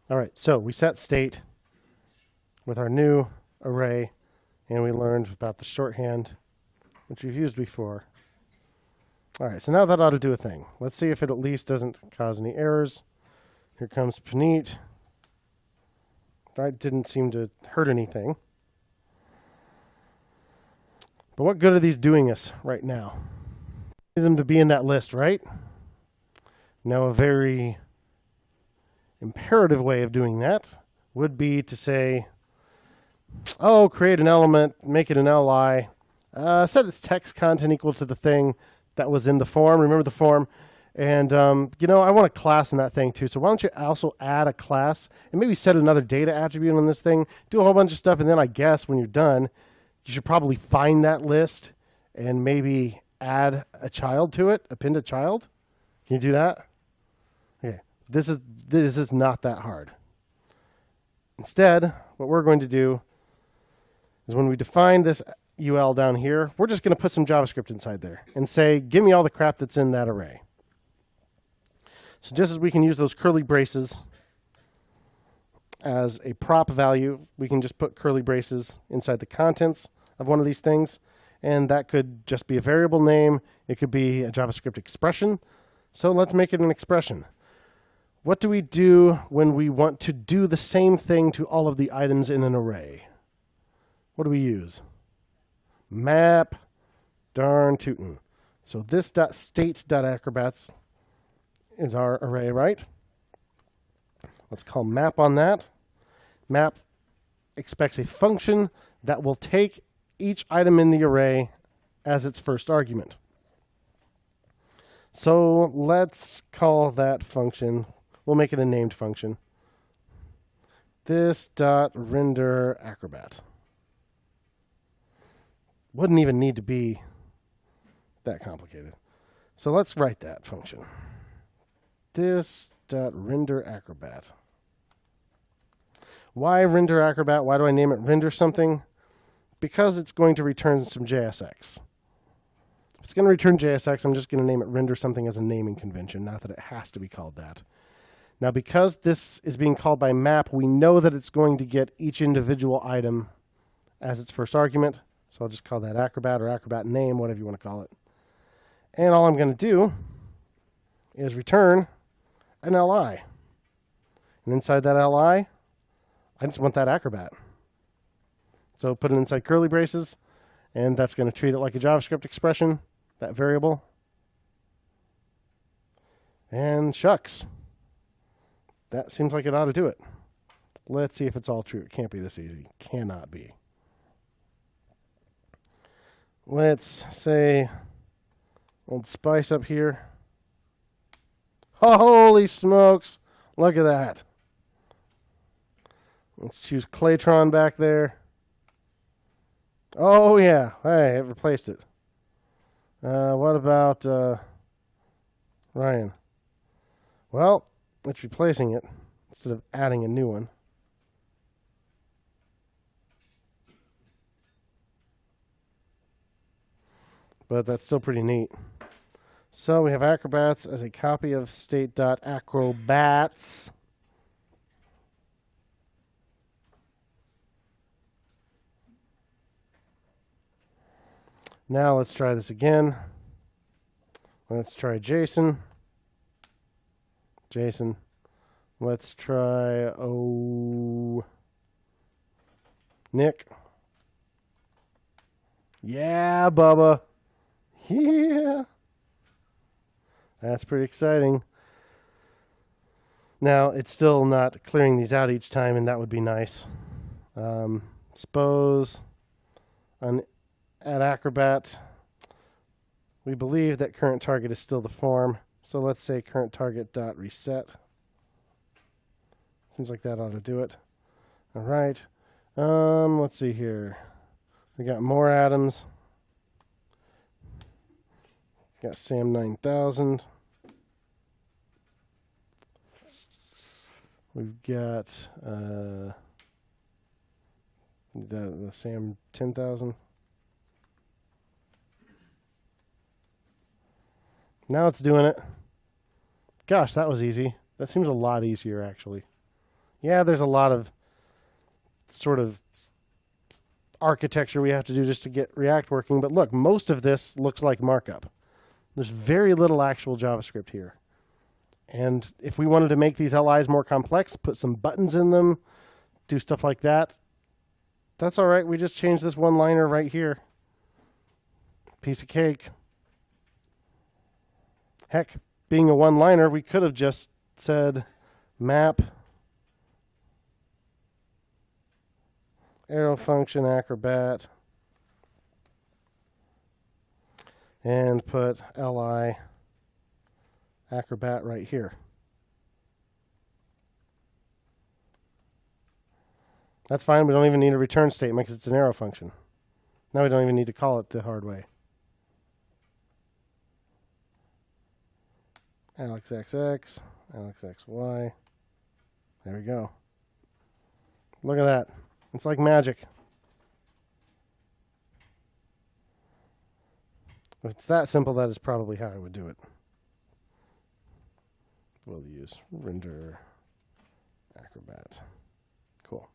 All right, so we set state with our new array, and we learned about the shorthand, which we've used before. All right, so now that ought to do a thing. Let's see if it at least doesn't cause any errors. Here comes Puneet. That didn't seem to hurt anything. But what good are these doing us right now? We need them to be in that list, right? Now, a very imperative way of doing that would be to say, oh, create an element, make it an li, set its text content equal to the thing that was in the form. Remember the form? And, I want a class in that thing too. So why don't you also add a class and maybe set another data attribute on this thing, do a whole bunch of stuff, and then I guess when you're done, you should probably find that list and maybe add a child to it, append a child. Can you do that? Okay. This is not that hard. Instead, what we're going to do is when we define this UL down here, we're just going to put some JavaScript inside there and say, give me all the crap that's in that array. So just as we can use those curly braces as a prop value, we can just put curly braces inside the contents of one of these things. And that could just be a variable name. It could be a JavaScript expression. So let's make it an expression. What do we do when we want to do the same thing to all of the items in an array? What do we use? Map darn tootin'. So this .state.acrobats is our array, right? Let's call map on that. Map expects a function that will take each item in the array as its first argument. So let's call that function, we'll make it a named function, this .render acrobat. Wouldn't even need to be that complicated. So let's write that function. This .render acrobat. Why render acrobat? Why do I name it render something? Because it's going to return some JSX. If it's going to return JSX, I'm just going to name it render something as a naming convention, not that it has to be called that. Now, because this is being called by map, we know that it's going to get each individual item as its first argument. So I'll just call that acrobat or acrobat name, whatever you want to call it. And all I'm going to do is return an li. And inside that li, I just want that acrobat. So put it inside curly braces, and that's going to treat it like a JavaScript expression, that variable. And shucks. That seems like it ought to do it. Let's see if it's all true. It can't be this easy. Cannot be. Let's say, old Spice up here. Holy smokes. Look at that. Let's choose Claytron back there. Oh, yeah. Hey, it replaced it. What about Ryan? Well, it's replacing it instead of adding a new one. But that's still pretty neat. So we have acrobats as a copy of state.acrobats. Now let's try this again. Let's try Jason. Jason. Let's try Nick. Yeah, Bubba. Yeah. That's pretty exciting. Now, it's still not clearing these out each time, and that would be nice. Suppose at Acrobat, we believe that current target is still the form. So let's say current target dot reset. Seems like that ought to do it. All right. Let's see here. We got more atoms. Got Sam 9000. We've got the Sam 10,000. Now it's doing it. Gosh, that was easy. That seems a lot easier, actually. Yeah, there's a lot of sort of architecture we have to do just to get React working. But look, most of this looks like markup. There's very little actual JavaScript here. And if we wanted to make these LIs more complex, put some buttons in them, do stuff like that, that's all right. We just change this one-liner right here. Piece of cake. Heck, being a one-liner, we could have just said map arrow function acrobat and put li acrobat right here. That's fine. We don't even need a return statement because it's an arrow function. Now we don't even need to call it the hard way. AlexXX, AlexXY. There we go. Look at that. It's like magic. If it's that simple, that is probably how I would do it. We'll use render acrobat. Cool.